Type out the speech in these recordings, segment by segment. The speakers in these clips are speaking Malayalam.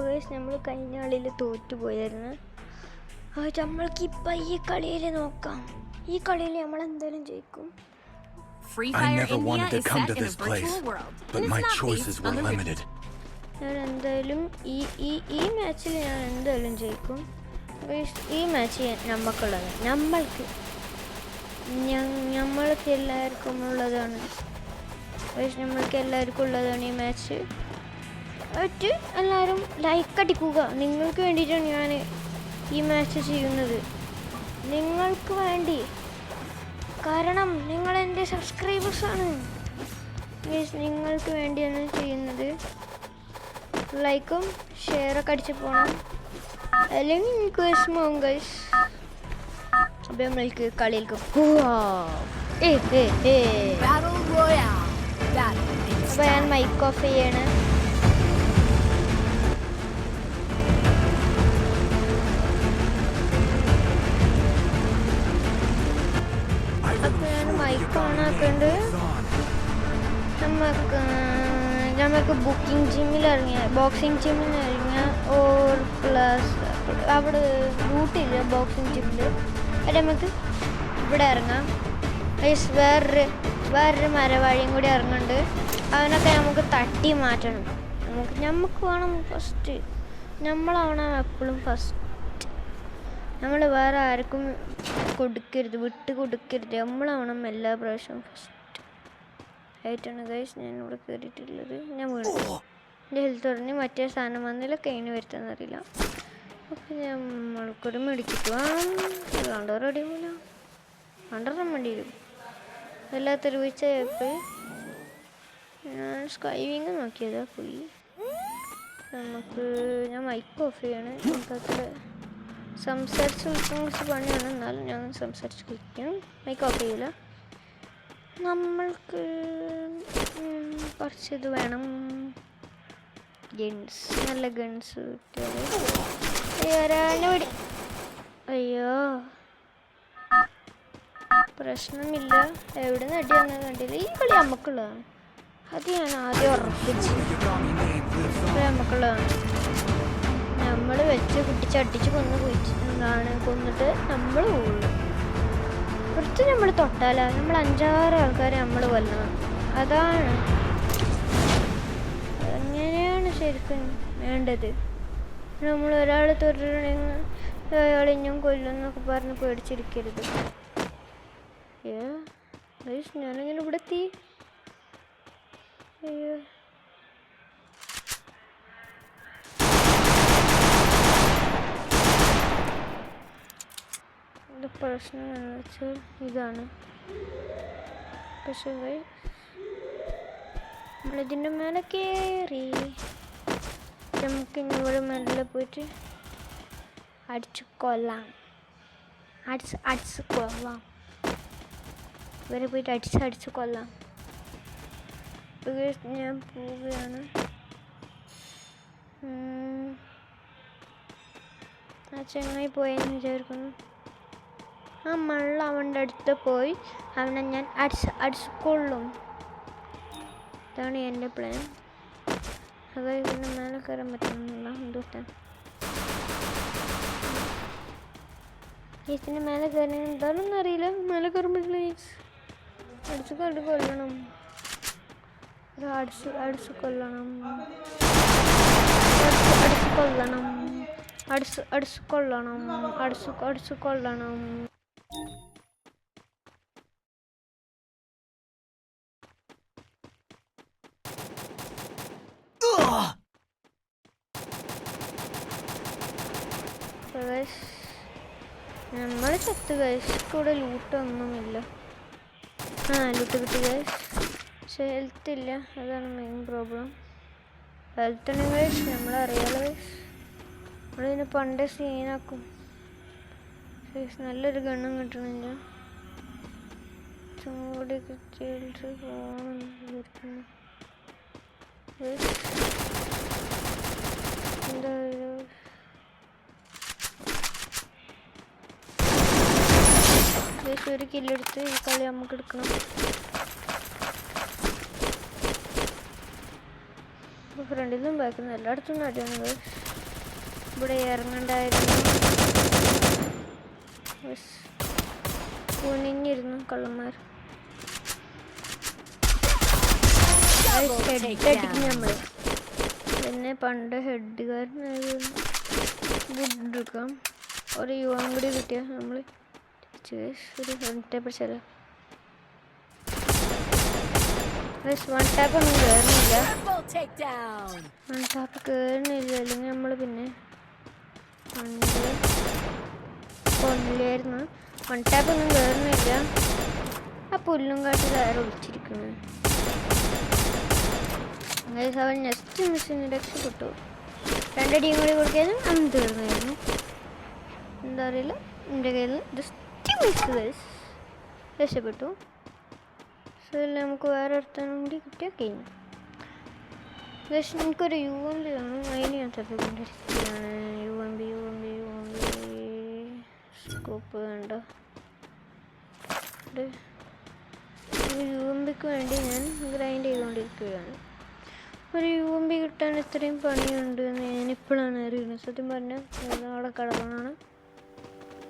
ഗൈസ് നമ്മൾ കഴിഞ്ഞ കളിയിൽ തോറ്റുപോയായിരുന്നു. നമ്മൾക്ക് ഇപ്പം ഈ കളിയിൽ നോക്കാം. ഈ കളിയിൽ നമ്മൾ എന്തായാലും ജയിക്കും. I never wanted to come to this place, but my choices were limited. ഞാൻ എന്തായാലും ഈ മാച്ചിൽ ഞാൻ എന്തായാലും ജയിക്കും. ഈ മാച്ച് നമുക്കുള്ളത്, നമ്മൾക്ക് എല്ലാവർക്കും ഉള്ളതാണ്. നമ്മൾക്ക് എല്ലാവർക്കും ഉള്ളതാണ് ഈ മാച്ച്. എല്ലാവരും ലൈക്ക് അടിക്കുക. നിങ്ങൾക്ക് വേണ്ടിയിട്ടാണ് ഞാൻ ഈ മാച്ച് ചെയ്യുന്നത്, നിങ്ങൾക്ക് വേണ്ടി. കാരണം നിങ്ങൾ എൻ്റെ സബ്സ്ക്രൈബേഴ്സാണ്. നിങ്ങൾക്ക് വേണ്ടിയാണ് ചെയ്യുന്നത്. ലൈക്കും ഷെയറൊക്കെ അടിച്ച് പോകണം, അല്ലെങ്കിൽ എനിക്ക് വിഷമവും ഗൈസ്. അപ്പം നമ്മൾക്ക് കളിയിലേക്ക് പോവാം. അപ്പം ഞാൻ മൈക്ക് ഓഫ് ചെയ്യാണ്. അപ്പം ഞാൻ മൈക്ക് ഓൺ ആക്കുന്നുണ്ട്. നമുക്ക് ബോക്സിംഗ് ജിമ്മിൽ ഇറങ്ങിയ ഓർ പ്ലസ് അവിടെ റൂട്ടില്ല ബോക്സിംഗ് ജിമ്മിൽ. അത് നമുക്ക് ഇവിടെ ഇറങ്ങാം. വേറൊരു മരവഴിയും കൂടി ഇറങ്ങുന്നുണ്ട്. അതിനൊക്കെ നമുക്ക് തട്ടി മാറ്റണം. നമുക്ക് വേണം ഫസ്റ്റ്. നമ്മളാവണം എപ്പോഴും ഫസ്റ്റ്. നമ്മൾ വേറെ ആർക്കും വിട്ട് കൊടുക്കരുത്. നമ്മളാവണം എല്ലാ പ്രാവശ്യവും ഫസ്റ്റ് ആയിട്ടാണ് ഗൈസ് ഞാൻ ഇവിടെ കയറിയിട്ടുള്ളത്. ഞാൻ വീണു, എൻ്റെ ഹെൽത്ത് പറഞ്ഞ് മറ്റേ സാധനം വന്നില്ല, കഴിഞ്ഞ് വരുത്താന്നറിയില്ല. അപ്പം നമ്മൾക്കൊരു മെഡിക്കറ്റ് വേണം. അല്ലാണ്ട് റെഡി ആവില്ല, കണ്ടറിയാൻ വേണ്ടി വരും. എല്ലാത്തൊരു വീഴ്ചയായപ്പോൾ ഞാൻ സ്കൈവിങ് നോക്കിയതാ പോയി. ഞാൻ മൈക്ക് ഓഫ് ചെയ്യാണ്. നമുക്കത്ര സംസാരിച്ച് വിളിക്കാൻ കുറച്ച് പണിയാണ്, എന്നാലും ഞാൻ സംസാരിച്ച് വിളിക്കും. മൈക്ക് ഓഫ് ചെയ്യില്ല. നമ്മൾക്ക് കുറച്ചിത് വേണം, ഗൺസ്, നല്ല ഗൺസ് കിട്ടിയാൽ. അയ്യോ പ്രശ്നമില്ല, എവിടെ നിന്ന് അടി വന്നത് കണ്ടില്ല. ഈ കളി നമുക്കുള്ളതാണ്, അത് ഞാൻ ആദ്യം ഉറപ്പിച്ചു. നമുക്കുള്ളതാണ്. നമ്മൾ വെച്ച് കുട്ടിച്ചടിച്ച് കൊന്നിട്ട് നമ്മൾ പോകുള്ളൂ. കുറച്ച് നമ്മൾ തൊട്ടാല നമ്മൾ 5-6 ആൾക്കാരെ നമ്മൾ കൊല്ലണം. അതാണ്, അങ്ങനെയാണ് ശരിക്കും വേണ്ടത്. നമ്മൾ ഒരാൾ തൊട്ടിട്ടുണ്ടെങ്കിൽ അയാളിഞ്ഞും കൊല്ലുന്നൊക്കെ പറഞ്ഞ് പേടിച്ചിരിക്കരുത്. ഞാനിങ്ങനെ ഇവിടെ എത്തി. അയ്യോ പ്രശ്നം എന്ന് വെച്ചാൽ ഇതാണ്. പക്ഷേ നമ്മളിതിൻ്റെ മേലെ കയറി നമുക്കിനി ഇവിടെ മേലെ പോയിട്ട് അടിച്ച് കൊല്ലാം. ഇവരെ പോയിട്ട് അടിച്ച് കൊല്ലാം. ഞാൻ പോവുകയാണ്. ആ ചങ്ങായി പോയെന്ന് വിചാരിക്കുന്നു. നമ്മൾ അവൻ്റെ അടുത്ത് പോയി അവനെ ഞാൻ അടിച്ചുകൊള്ളും. ഇതാണ് എൻ്റെ പ്ലാൻ. അതായത് ഇതിൻ്റെ മേലെ കയറാൻ പറ്റുന്നില്ല. എന്തുകൊണ്ടാണ് ഇതിൻ്റെ മേലെ കയറാൻ എന്താണെന്ന് അറിയില്ല. മേലെ കയറാൻ പറ്റില്ല. അടിച്ചു കൊല്ലണം. അടിച്ചു കൊല്ലണം. നമ്മൾ ചത്ത് ഗൈസ്. കൂടെ ലൂട്ടൊന്നുമില്ല. ലൂട്ട് കിട്ടി ഗൈസ്, പക്ഷെ ഹെൽത്ത് ഇല്ല. അതാണ് മെയിൻ പ്രോബ്ലം. ഹെൽത്ത് ഉണ്ട് ഗൈസ്, നമ്മളറിയാലോ ഗൈസ്. നമ്മളിതിന് പണ്ടേ സീനാക്കും. നല്ലൊരു ഗണ്ണും കിട്ടണില്ല. ചൂടി കിട്ടിയിട്ട് പോകണം. എന്താ ഒരു കില്ലെടുത്ത് ഈ കളി നമുക്ക് എടുക്കണം. ഫ്രണ്ടിലും ബാക്കിലും എല്ലായിടത്തും അടിയാണ്. ഇവിടെ ഇറങ്ങണ്ടായിരുന്നു. കുനിഞ്ഞിരുന്നു കള്ളന്മാർ. ഹെഡടിക്കും നമ്മൾ. പിന്നെ പണ്ട് ഹെഡുകാരനായിരുന്നു. ഗുഡ് എടുക്കാം. ഒരു യുവാൻ കൂടി കിട്ടിയ നമ്മൾ ഒരു വൺ ടാപ്പ് അടിച്ചാലോ. വൺ ടാപ്പ് ഒന്നും കയറുന്നില്ല. വൺ ടാപ്പ് കയറുന്നില്ല. അല്ലെങ്കിൽ നമ്മൾ പിന്നെ പണ്ട് കൊന്നില്ലായിരുന്നു. വൺ ടാപ്പ് ഒന്നും കയറുന്നില്ല. ആ പുല്ലും കാട്ടിൽ ആരും ഒളിച്ചിരിക്കുന്നു. അവൻ നെക്സ്റ്റ് മിസ്സിന് രക്ഷപ്പെട്ടു. രണ്ടടിയും കൂടി കൊടുക്കാനും അവൻ തീർന്നായിരുന്നു. എന്താ അറിയില്ല, എൻ്റെ കയ്യിൽ ജസ്റ്റ് മിസ് രക്ഷപ്പെട്ടു. സോ നമുക്ക് വേറെ ഒരുത്തനും കൂടി കിട്ടിയാൽ കഴിഞ്ഞു. എനിക്കൊരു യു എം ബി വേണം. അതിന് ഞാൻ തപ്പിക്കൊണ്ടിരിക്കുകയാണ്. യു എം ബി സ്കോപ്പ് വേണ്ട. യു എം ബിക്ക് വേണ്ടി ഞാൻ ഗ്രൈൻഡ് ചെയ്തുകൊണ്ടിരിക്കുകയാണ്. ഒരു യു എം ബി കിട്ടാൻ ഇത്രയും പണിയുണ്ട് എന്ന് ഞാനിപ്പോഴാണ് അറിയുന്നത്. സത്യം പറഞ്ഞാൽ അവിടെ കിടക്കണമാണ്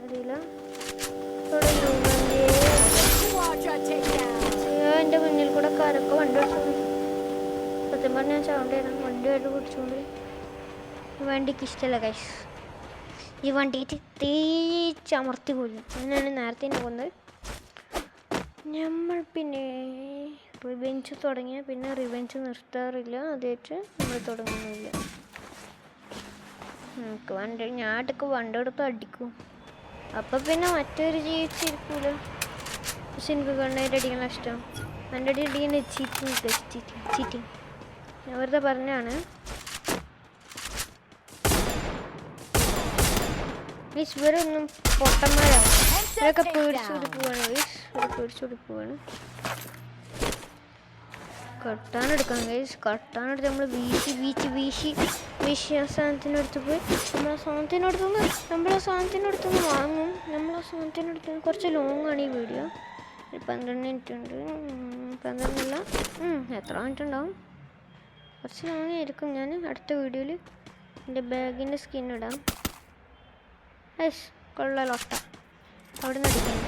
അറിയില്ല. ഇവിടെ യു എം ബി എൻ്റെ മുന്നിൽ കൂടെ കാരൊക്കെ വണ്ടി ഓടിച്ചോണ്ട്. സത്യം പറഞ്ഞാൽ ചാവണ്ടായിരുന്നു. വണ്ടിയായിട്ട് കുടിച്ചുകൊണ്ട്. ഈ വണ്ടിക്ക് ഇഷ്ടമല്ല ഗൈസ്. ഈ വണ്ടിക്ക് തേച്ചമർത്തി പോലും. അങ്ങനെയാണ് നേരത്തെ എന്നെ കൊന്നത്. നമ്മൾ പിന്നെ റിവെഞ്ച് തുടങ്ങിയാൽ പിന്നെ റിവെഞ്ച് നിർത്താറില്ല. അതേറ്റ് നമ്മൾ തുടങ്ങുന്നില്ല. നമുക്ക് വണ്ടി ഞാട്ടൊക്കെ വണ്ടി എടുത്ത് അടിക്കും. അപ്പം പിന്നെ മറ്റൊരു ജീവിച്ചിരിക്കൂല. പക്ഷെ എനിക്ക് കണ്ണായിട്ട് അടിക്കണം ഇഷ്ടം. എൻ്റെ അടി അടിക്കുന്ന ചീറ്റിങ് ഞാൻ വെറുതെ പറഞ്ഞാണ്. ഇവരൊന്നും പൊട്ടന്മാരാണ്. ഇവരൊക്കെ പേടിച്ചോടി പോവാണ്. കട്ടാനെടുക്കാം ഗൈസ്. കട്ടാനെടുത്ത് നമ്മൾ വീശി ആ സാധനത്തിനടുത്ത് പോയി നമ്മളെ സാധനത്തിനടുത്തുനിന്ന് വാങ്ങും. നമ്മളെ സാധനത്തിനടുത്ത് കുറച്ച് ലോങ് ആണ് ഈ വീഡിയോ. 12 മിനിറ്റ് ഉണ്ട്. 12 എത്ര മിനിറ്റ് ഉണ്ടാവും? കുറച്ച് ലോങ് ആയിരിക്കും. ഞാൻ അടുത്ത വീഡിയോയിൽ എൻ്റെ ബാഗിൻ്റെ സ്കിൻ ഇടാം. ഐസ് കൊള്ളലൊട്ട അവിടെ നിന്ന് അടിക്കണം.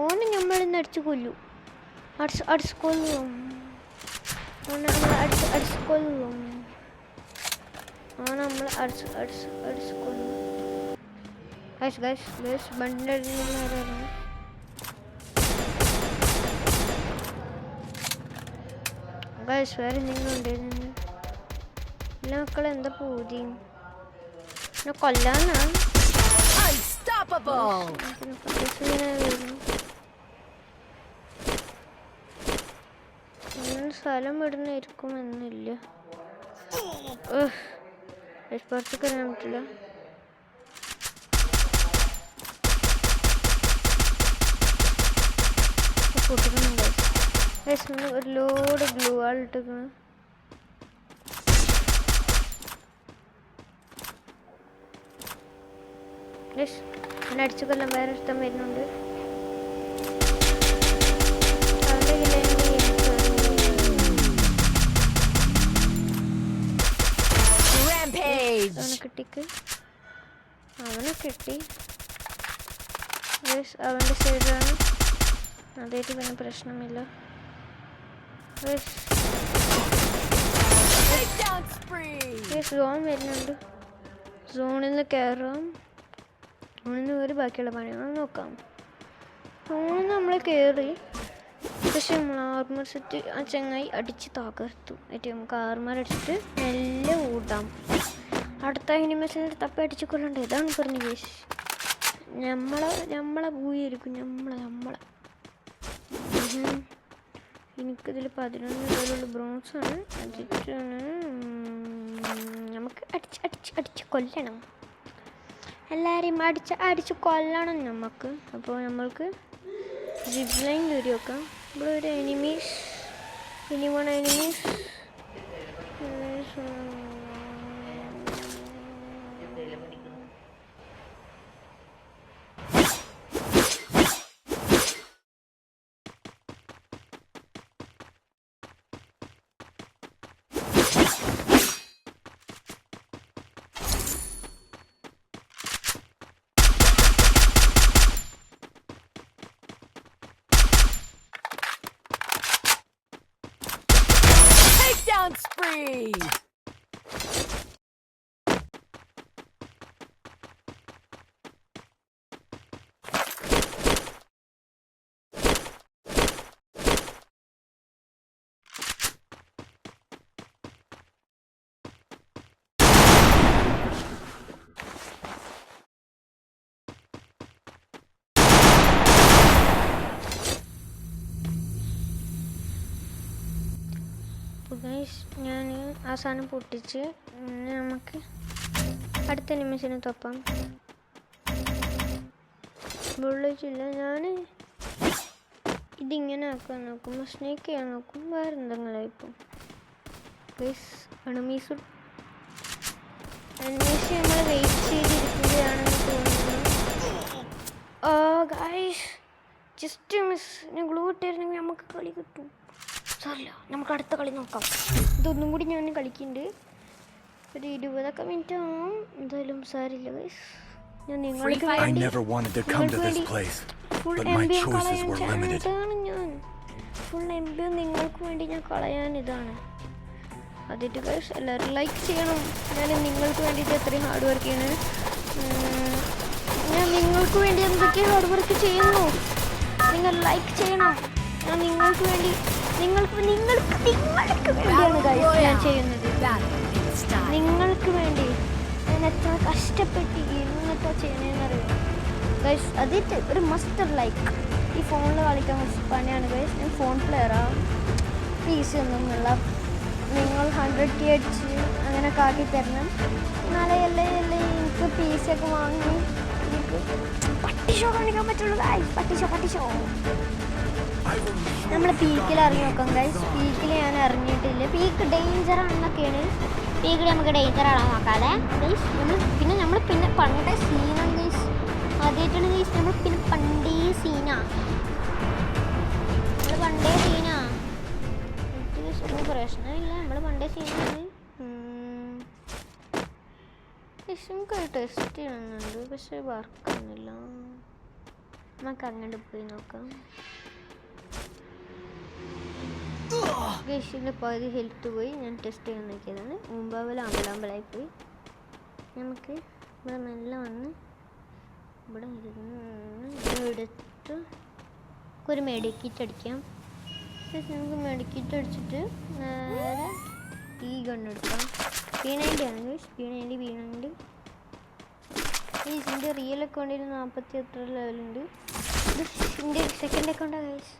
ഓന് നമ്മളിന്ന് അടിച്ച് കൊല്ലും. അടിച്ച് കൊല്ലും. ഓൻ നമ്മൾ അടിച്ച് കൊല്ലും. ഗൈസ് ബണ്ടിൻ്റെ അടിയിലാണ്. ഗൈസ് വേറെ എന്തെങ്കിലും എല്ലാ മക്കളെ എന്താ പൂതി എന്നെ കൊല്ലാനാണ്. സ്ഥലം വിടുന്നായിരിക്കും എന്നില്ല. പുറത്തേക്ക് വരാൻ പറ്റില്ല. പൊട്ടിക്കുന്നുണ്ടോ? ഒരു ലോഡ് ഗ്ലൂ ആളിട്ടിരിക്കണം. എന്നെ അടിച്ചു കൊല്ലം വേറെ ഇഷ്ടം വരുന്നുണ്ട്. അവനെ കിട്ടി. അവൻ്റെ സൈഡിലാണ്. അതായിട്ട് പിന്നെ പ്രശ്നമില്ല. സോൺ വരുന്നുണ്ട്. സോണിൽ നിന്ന് കയറാം. സോണിൽ നിന്ന് കയറി ബാക്കിയുള്ള പണികൾ നോക്കാം. സോണിൽ നിന്ന് നമ്മൾ കയറി. പക്ഷെ നമ്മൾ ആർമർ സെറ്റ് ആ ചങ്ങായി അടിച്ച് തകർത്തു. ഏറ്റവും നമുക്ക് ആർമർ അടിച്ചിട്ട് മെല്ലെ ഓടാം. അടുത്ത അനിമേഷനിൽ തപ്പി അടിച്ച് കൊള്ളണ്ട. ഇതാണ് പറഞ്ഞു കേസ്. നമ്മളെ ഭൂയായിരിക്കും. നമ്മളെ എനിക്കിതിൽ 11 ലെവലുള്ള ബ്രോൺസാണ്. അതിട്ടാണ് നമുക്ക് അടിച്ച് കൊല്ലണം. എല്ലാവരെയും അടിച്ച് കൊല്ലണം നമുക്ക്. അപ്പോൾ നമ്മൾക്ക് സിപ്പ് ലൈൻ കയറി വെക്കാം. ഇവിടെ ഒരു എനിമീസ് Victory! ഞാൻ ആ സാധനം പൊട്ടിച്ച് നമുക്ക് അടുത്ത നിമിഷത്തിന് തൊപ്പം ബുള്ളിച്ചില്ല. ഞാൻ ഇതിങ്ങനെ ആക്കാൻ നോക്കുമ്പോൾ സ്നേക്ക് ചെയ്യാൻ നോക്കും വേറെ എന്തെങ്കിലും ഇപ്പം അണമീസ് അന്വേഷിച്ച് നമ്മൾ വെയിറ്റ് ചെയ്തിരിക്കുകയാണെന്ന് തോന്നുന്നു. ഓ ഗൈസ് ജസ്റ്റ് മിസ്. ഞാൻ ഗ്ലൂ ഇട്ടായിരുന്നെങ്കിൽ നമുക്ക് കളി കിട്ടും. സാറില്ല, നമുക്ക് അടുത്ത കളി നോക്കാം. ഇതൊന്നും കൂടി ഞാൻ കളിക്കുന്നുണ്ട്. ഒരു 20 മിനിറ്റ് ആവും എന്തായാലും. സാരില്ല ഗൈസ്, ഞാൻ നിങ്ങൾക്ക് വേണ്ടി ഫുൾ എം ബി കളയാൻ ഇതാണ്. ഞാൻ ഫുൾ എം ബി നിങ്ങൾക്ക് വേണ്ടി ഞാൻ കളയാൻ ഇതാണ്. അതിട്ട് ഗൈസ് എല്ലാവരും ലൈക്ക് ചെയ്യണം. ഞാൻ നിങ്ങൾക്ക് വേണ്ടിയിട്ട് എത്രയും ഹാർഡ് വർക്ക് ചെയ്യണം. ഞാൻ നിങ്ങൾക്ക് വേണ്ടി എന്തൊക്കെ ഹാർഡ് വർക്ക് ചെയ്യുന്നു. നിങ്ങൾ ലൈക്ക് ചെയ്യണം. ഞാൻ നിങ്ങൾക്ക് വേണ്ടി നിങ്ങൾക്ക് വേണ്ടിയാണ് ഗൈസ് ഞാൻ ചെയ്യുന്നത്. നിങ്ങൾക്ക് വേണ്ടി ഞാൻ എത്ര കഷ്ടപ്പെട്ട് ഇന്നത്തെ ചെയ്യണേന്നറിയാം ഗൈസ്. അതിട്ട് ഒരു മസ്റ്റർ ലൈക്ക്. ഈ ഫോണിൽ കളിക്കാൻ കുറച്ച് പണിയാണ് ഗൈസ്. ഞാൻ ഫോൺ പ്ലെയറാണ്. PC ഒന്നുമില്ല. നിങ്ങൾ 100K അടിച്ച് അങ്ങനെ കാട്ടി തരണം. എന്നാലേ എനിക്ക് PC ഒക്കെ വാങ്ങി എനിക്ക് പട്ടി ഷോ കാണിക്കാൻ പറ്റുള്ളൂ ഗൈസ്. പട്ടി ഷോ നമ്മൾ പീക്കിൽ ഇറങ്ങി നോക്കാം ഗൈസ്. പീക്കിൽ ഞാൻ ഇറങ്ങിയിട്ടില്ല. Peak danger ആണെന്നൊക്കെയാണ്. പീക്കിൽ നമുക്ക് ഡേഞ്ചർ ആണോ നോക്കാതെ ഗൈസ്. നമ്മൾ പണ്ടേ സീനാണ് ഗൈസ്. ആദ്യമായിട്ടാണ് ഗൈസ് നമ്മൾ പണ്ടേ സീനാ. എനിക്ക് പ്രശ്നമില്ല. നമ്മൾ പണ്ടേ സീനാണ്. നമുക്ക് ടെസ്റ്റ് ചെയ്യണമെന്നുണ്ട്, പക്ഷെ വർക്കൊന്നുമില്ല. നമുക്ക് അങ്ങോട്ട് പോയി നോക്കാം. ഗൈസിൻ്റെ പകുതി ഹെൽത്ത് പോയി. ഞാൻ ടെസ്റ്റ് ചെയ്യാൻ നോക്കിയതാണ്. അമ്പലായി പോയി. നമുക്ക് ഇവിടെ മെല്ലെ വന്ന് ഇവിടെ എടുത്ത് ഒരു മെഡിക്കിറ്റ് അടിക്കാം. നമുക്ക് മെഡിക്കിറ്റ് അടിച്ചിട്ട് നേരെ ഈ ഗണ്ണെടുക്കാം. P90 ആണ് ഗൈസ്. P90 ഇതിൻ്റെ റിയൽ അക്കൗണ്ടിൽ 48 ലെവലുണ്ട്. ഇത് എൻ്റെ സെക്കൻഡ് അക്കൗണ്ടാണ് ഗൈസ്.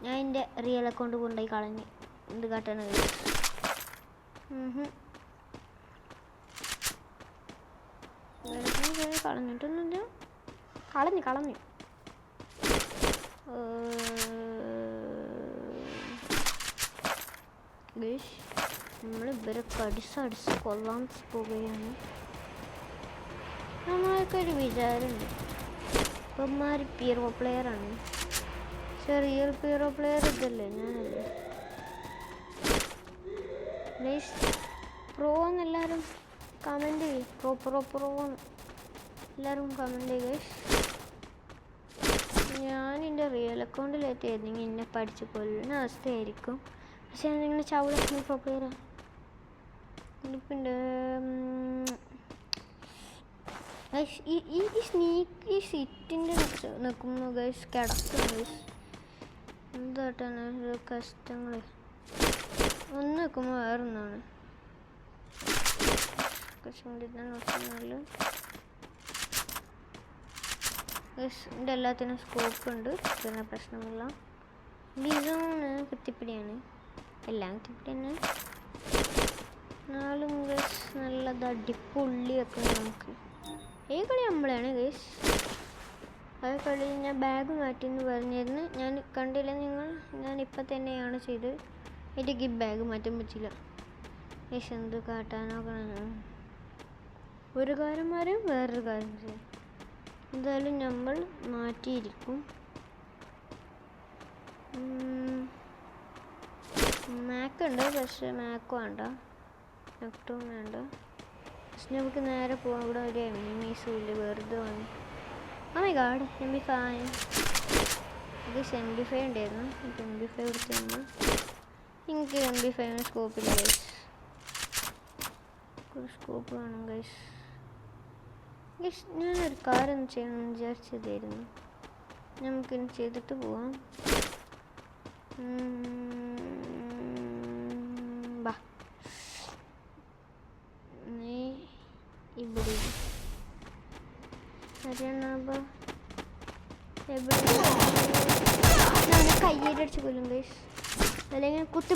ഞാൻ എൻ്റെ റിയൽ അക്കൗണ്ട് കൊണ്ടുപോയി കളഞ്ഞ് എന്ത് കാട്ടാണ് ഗൈസ്. കളഞ്ഞിട്ടൊന്നുമില്ല. കളഞ്ഞു ഗൈസ്. നമ്മൾ ഇവരെ കടിച്ചടിച്ച് കൊല്ലാൻ പോവുകയാണ്. നമ്മൾക്കൊരു വിചാരമുണ്ട് ഇപ്പന്മാർ പീറോ പ്ലെയറാണ്. പക്ഷെ റിയൽ പീറോ പ്ലെയർ ഇതല്ലേ, ഞാനല്ലേ ഗൈസ്. പ്രോ എന്നെല്ലാവരും കമൻറ്റ് ചെയ്യും. പ്രോ എല്ലാവരും കമൻറ്റ് ചെയ്യും ഗൈസ്. ഞാൻ എൻ്റെ റിയൽ അക്കൗണ്ടിലെത്തിയിരുന്നെങ്കിൽ എന്നെ പഠിച്ച് കൊല്ലുന്ന അവസ്ഥയായിരിക്കും. പക്ഷെ നിങ്ങളുടെ ചവിള പ്രോ പ്ലെയറാണ്. പിന്നെ ഈ സ്നീക്ക് സിറ്റിൻ്റെ നിൽക്കുമ്പോൾ ഗൈസ് കിടക്കും ഗൈസ്. എന്തായിട്ടാണ് കഷ്ടങ്ങൾ. ഒന്ന് നിൽക്കുമ്പോൾ വേറൊന്നാണ്. ഇതിൻ്റെ എല്ലാത്തിനും സ്കോപ്പ് ഉണ്ട്, പിന്നെ പ്രശ്നമില്ല. ഡിസോണ് കുത്തിപ്പിടിയാണ്, എല്ലാം കുത്തിപ്പിടി തന്നെ. നാലും ഗൈസ് നല്ലത് അടിപൊളിയൊക്കെ നമുക്ക്. ഈ കളി നമ്മളാണ് ഗൈസ്. ആ കളി ഞാൻ ബാഗ് മാറ്റിയെന്ന് പറഞ്ഞിരുന്നു. ഞാൻ കണ്ടില്ല നിങ്ങൾ. ഞാനിപ്പം തന്നെയാണ് ചെയ്തത്. എനിക്ക് ഈ ബാഗ് മാറ്റാൻ പറ്റില്ല ഗൈസ്. എന്ത് കാട്ടാനോക്കണം. ഒരു കാര്യം മാറും, വേറൊരു കാര്യം ചെയ്യും. എന്തായാലും നമ്മൾ മാറ്റിയിരിക്കും. മാക്കുണ്ട്, പക്ഷേ മാക്ക് വേണ്ട, മാക്ടോ വേണ്ട. പക്ഷെ നമുക്ക് നേരെ പോകാം. ഇവിടെ ഒരു എമിമീസും ഇല്ല, വെറുതെ വന്നു. ആ മൈ ഗാഡ്, MP5. ഇത് MP5 ഉണ്ടായിരുന്നു. എനിക്ക് MP5 എടുത്ത് തന്നു. എനിക്ക് MP5 സ്കോപ്പില്ല ഗൈസ്. സ്കോപ്പ് വേണം ഗൈസ്. ഗൈസ് ഞാനൊരു കാര്യം ചെയ്യണമെന്ന് വിചാരിച്ചതായിരുന്നു. നമുക്കിനി ചെയ്തിട്ട് പോവാം. ബാ നീ ഇവിടെ അറിയണ കയ്യേറ്റടിച്ച് കൊല്ലും ഗൈസ്, അല്ലെങ്കിൽ കുത്തി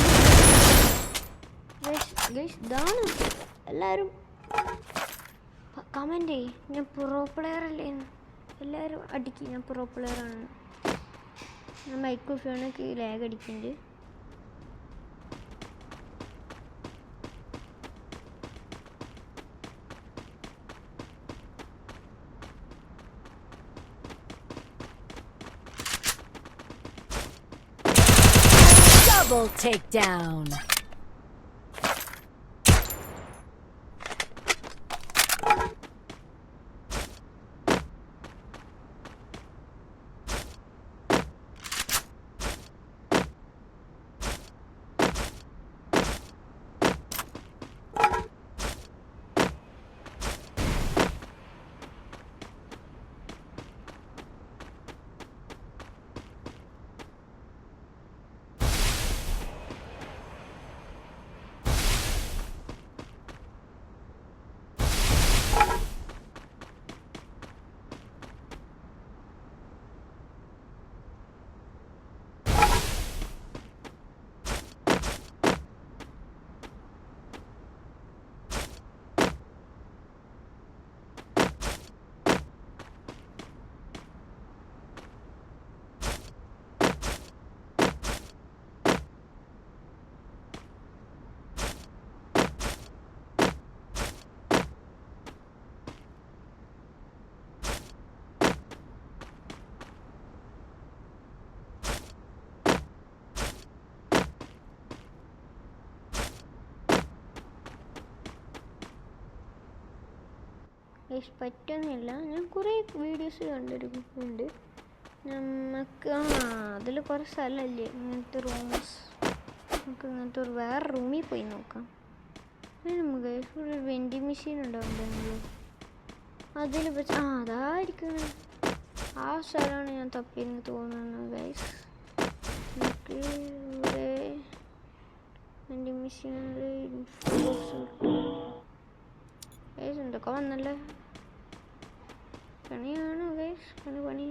ഗൈസ്. ഇതാണ് എല്ലാവരും കമൻറ്റ് ചെയ്യും, ഞാൻ പ്രോ പ്ലെയർ അല്ലേ. എല്ലാവരും അടിക്കും ഞാൻ പ്രോ പ്ലെയറാണ്. ഞാൻ മൈക്രോഫോണൊക്കെ ലാഗ് അടിക്കുന്നുണ്ട്. Double takedown. പറ്റുന്നില്ല. ഞാൻ കുറേ വീഡിയോസ് കണ്ടിരിക്കുന്നുണ്ട്. നമുക്ക് അതിൽ കുറേ സ്ഥലമല്ലേ ഇങ്ങനത്തെ റൂംസ്. നമുക്ക് ഇങ്ങനത്തെ ഒരു വേറെ റൂമിൽ പോയി നോക്കാം. നമുക്ക് ഒരു വെൻഡിങ് മെഷീൻ ഉണ്ടാവുന്നുണ്ടല്ലോ, അതിൽ വെച്ച് അതായിരിക്കും ആ സ്ഥലമാണ് ഞാൻ തപ്പിയെന്ന് തോന്നുന്നു ഗൈസ്. നമുക്ക് ഇവിടെ വെൻഡിങ് മെഷീനിൽ ഗൈസ് എന്തൊക്കെ വന്നല്ലേ. പണിയാണ് ഗൈസ്, പണി.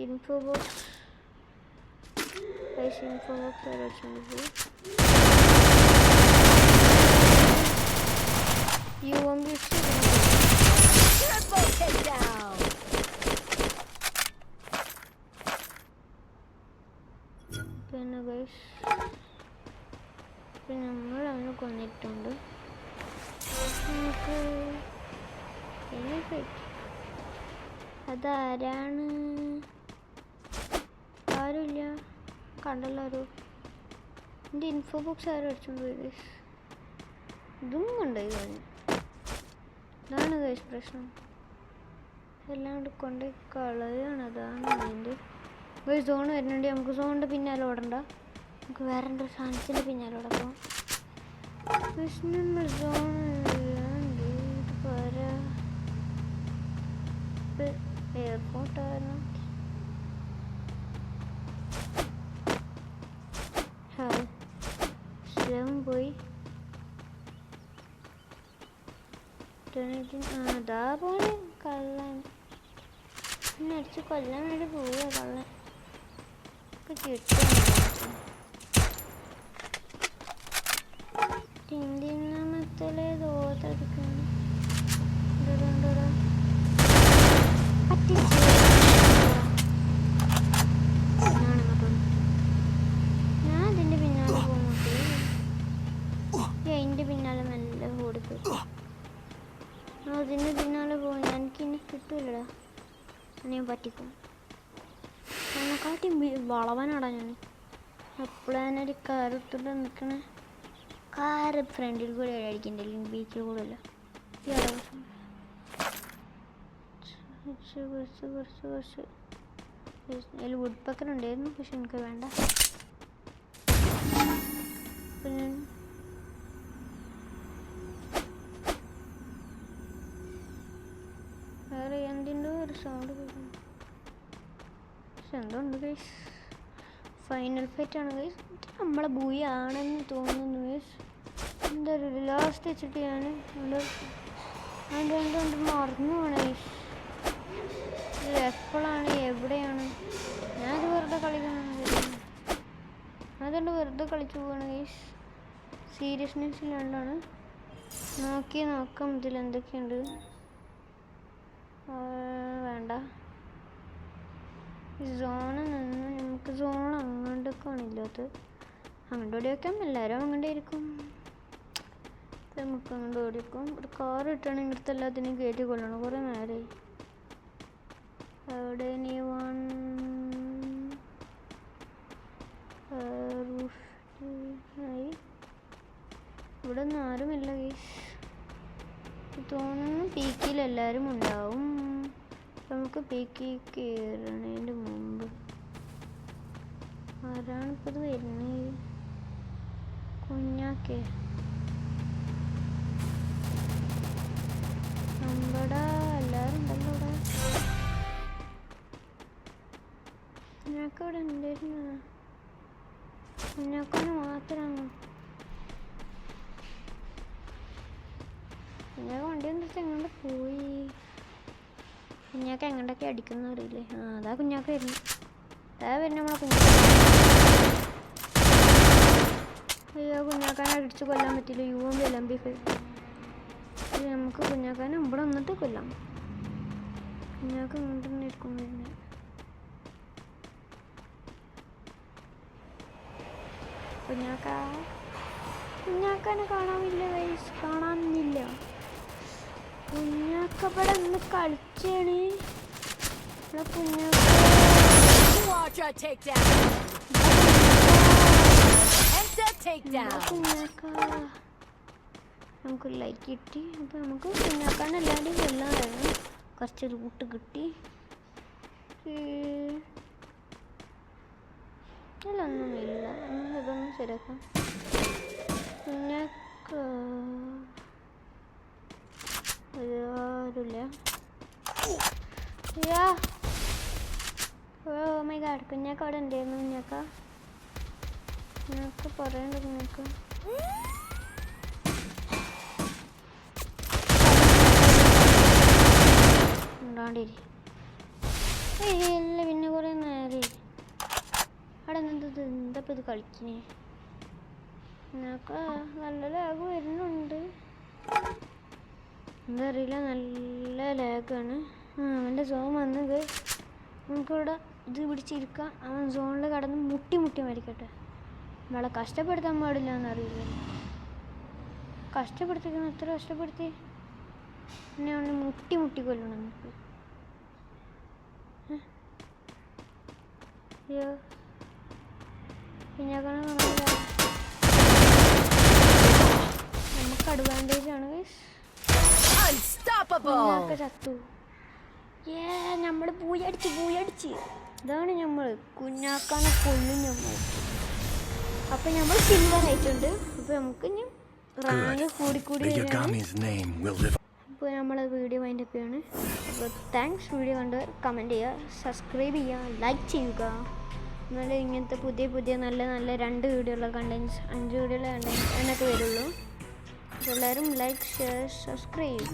Info box guys, info box വെച്ചുകൊണ്ട് UMB Triple takedown. പിന്നെ ഗൈസ് നമ്മൾ അവനെ കൊന്നിട്ടുണ്ട്. നമുക്ക് അതാരാണ്? ആരുമില്ല, കണ്ടല്ലോ ആരോ. എൻ്റെ ഇൻഫോ ബോക്സ് ആരും അടിച്ചോണ്ട് പോയി ഗൈസ്. ഇതും കൊണ്ടുപോയി കഴിഞ്ഞു. ഇതാണ് ഗൈസ് പ്രശ്നം, എല്ലാം കൂടി കൊണ്ടുപോയി കളയാണ്. അതാണ് അതിൻ്റെ ഗൈസ്. സോൺ വരുന്നുണ്ട്, നമുക്ക് സോണിൻ്റെ പിന്നാലെ ഓടണ്ട, നമുക്ക് വേറെ ഒരു സാധനത്തിൻ്റെ പിന്നാലെ ഓടക്കാം. നമ്മൾ സോൺ എയർപോർട്ടായിരുന്നു. സ്ഥലം പോയി അതാ പോലെ കള്ളൻ പിന്നെ അടിച്ച് കൊല്ലാൻ വേണ്ടി പോവുക. കള്ളൻ ഇപ്പം കിട്ടും. തിന്നാമത്തലെ തോത്തെടുക്കണം. ഞാൻ അതിൻ്റെ പിന്നാലെ പോകുമ്പോഴേ അതിൻ്റെ പിന്നാലെ മെല്ലെ ഓടിപ്പോയി. അതിൻ്റെ പിന്നാലെ പോകും. എനിക്കിന്നെ കിട്ടൂലടാ, ഞാൻ പറ്റിക്കും. എന്നെക്കാട്ടി വളവനാടാ ഞാൻ. എപ്പോഴാനൊരു കാറെടുത്തിട്ട് നിൽക്കണേ. കാറ് ഫ്രണ്ടിൽ കൂടെ അടിക്കണ്ടേ, ബീച്ചിൽ കൂടെ അല്ല. കുറച്ച് അതിൽ വുഡ് പക്കർ ഉണ്ടായിരുന്നു, പക്ഷെ എനിക്ക് വേണ്ട. സൗണ്ട് കേൾക്കുന്നു. പക്ഷെ എന്തുണ്ട് ഗൈസ്, ഫൈനൽ ഫൈറ്റ് ആണ് ഗൈസ്. നമ്മളെ ബൂയി ആണെന്ന് തോന്നുന്നു ഗൈസ്. എന്താ ലാസ്റ്റ് വെച്ചിട്ട് ഞാൻ അതുകൊണ്ട് മറന്നു പോണ ഗൈസ്. ഇത് എപ്പോഴാണ് എവിടെയാണ് ഞാനത് വെറുതെ കളിക്കണം, അതുകൊണ്ട് വെറുതെ കളിച്ചു പോവാണ് ഗൈസ്. സീരിയസ്നെസ്സിലാണ്ടാണ്. നോക്കാം ഇതിൽ എന്തൊക്കെയുണ്ട്. വേണ്ട, സോണിൽ നിന്ന് നമുക്ക് സോൺ അങ്ങോട്ടൊക്കെയാണ് ഇല്ലാത്തത്. അങ്ങോട്ട് ഓടി വയ്ക്കാം, എല്ലാവരും അങ്ങോട്ടേ ഇരിക്കും. നമുക്ക് അങ്ങോട്ട് ഓടി വയ്ക്കും. ഒരു കാർ കിട്ടുകയാണെങ്കിൽ ഇവിടുത്തെ എല്ലാത്തിനും കയറ്റി കൊല്ലണം. കുറേ നേരമായി. അവിടെ നീ ഇവിടെ ഒന്നും ആരുമില്ല ഗൈസ്. തോന്നുന്നു പീക്കിൽ എല്ലാവരും ഉണ്ടാവും. നമുക്ക് പീക്കി കയറണതിൻ്റെ മുമ്പ് ആരാണിപ്പോൾ ഇത് വരുന്നത്? കുഞ്ഞാക്കേ നമ്മുടെ എല്ലാവരും ഉണ്ടല്ലോ ഇവിടെ. കുഞ്ഞാക്ക ഇവിടെ ഉണ്ടായിരുന്നു. കുഞ്ഞാക്കാന് മാത്രമാണ്. കുഞ്ഞാക്ക വണ്ടി വന്നിട്ട് എങ്ങോട്ട് പോയി? കുഞ്ഞാക്ക എങ്ങോട്ടൊക്കെ അടിക്കുന്ന അറിയില്ലേ? അതാ കുഞ്ഞാക്ക വരുന്നു. അതാ വരുന്ന നമ്മളെ കുഞ്ഞാക്ക. അയ്യോ, കുഞ്ഞാക്കാനെ അടിച്ച് കൊല്ലാൻ പറ്റില്ല. UMP നമുക്ക് കുഞ്ഞാക്കാനെ ഇവിടെ വന്നിട്ട് കൊല്ലാം. കുഞ്ഞാക്ക ഇങ്ങോട്ട് തന്നെ ഇരിക്കും വരുന്നത്. കുഞ്ഞാക്കാനെ കാണാനില്ല ഗൈസ്, കാണാനില്ല. കുഞ്ഞാക്ക ഇവിടെ നിന്ന് കളിച്ചാണ്. ഇവിടെ കുഞ്ഞാക്ക നമുക്ക് ലൈക്ക് കിട്ടി. അപ്പോൾ നമുക്ക് കുഞ്ഞാക്കാനെ എല്ലാവരും കൊല്ലാനാണ്. കുറച്ച് റൂട്ട് കിട്ടി. ഒന്നുമില്ല, ഇതൊന്നും ശരിയാക്കാം. കുഞ്ഞാക്ക ആരുമില്ല. ഓ മൈ ഗാഡ്, കുഞ്ഞാക്ക അവിടെ ഉണ്ടായിരുന്നു. കുഞ്ഞാക്ക പറയണ്ട. കുഞ്ഞാക്ക ഉണ്ടാണ്ടിരി. ഇല്ല, പിന്നെ കുറേ നേരം അവിടെ എന്തപ്പോൾ ഇത് കളിക്കണേ? കുഞ്ഞാക്ക നല്ല ലാഗ് വരുന്നുണ്ട്. എന്താ അറിയില്ല, നല്ല ലാഗാണ്. അവൻ്റെ സോൺ വന്നത് നമുക്കിവിടെ ഇത് പിടിച്ചിരിക്കാം. അവൻ സോണിൽ കടന്ന് മുട്ടി മരിക്കട്ടെ. നമ്മളെ കഷ്ടപ്പെടുത്താൻ പാടില്ല എന്നറിയില്ല. കഷ്ടപ്പെടുത്തിക്കണം, എത്ര കഷ്ടപ്പെടുത്തി പിന്നെ അവനെ മുട്ടി കൊല്ലണം നമുക്ക്. അയ്യോ, കുഞ്ഞാക്കാനെ കാണാനില്ല. നമുക്ക് അഡ്വാൻറ്റേജ് ആണ് ഗൈസ്. കുഞ്ഞാക്ക ചത്തു. നമ്മൾ പൂയടിച്ച് ഇതാണ് നമ്മൾ കുഞ്ഞാക്കാനെ കൊല്ലും നമ്മൾ. അപ്പം നമ്മൾ സിൽവർ ആയിട്ടുണ്ട്. അപ്പോൾ നമുക്ക് ഇനി റാങ്ക് കൂടി അപ്പോൾ നമ്മളെ വീഡിയോ വൈൻഡ് അപ്പ് ചെയ്യാണ്. അപ്പോൾ താങ്ക്സ്. വീഡിയോ കണ്ട് കമൻറ്റ് ചെയ്യുക, സബ്സ്ക്രൈബ് ചെയ്യുക, ലൈക്ക് ചെയ്യുക. എന്നാലും ഇങ്ങനത്തെ പുതിയ നല്ല 2 വീഡിയോയുള്ള കണ്ടൻസ്, 5 വീഡിയോയുള്ള കണ്ടൻസ് എന്നൊക്കെ വരുള്ളൂ. അപ്പോൾ എല്ലാവരും ലൈക്ക്, ഷെയർ, സബ്സ്ക്രൈബ്.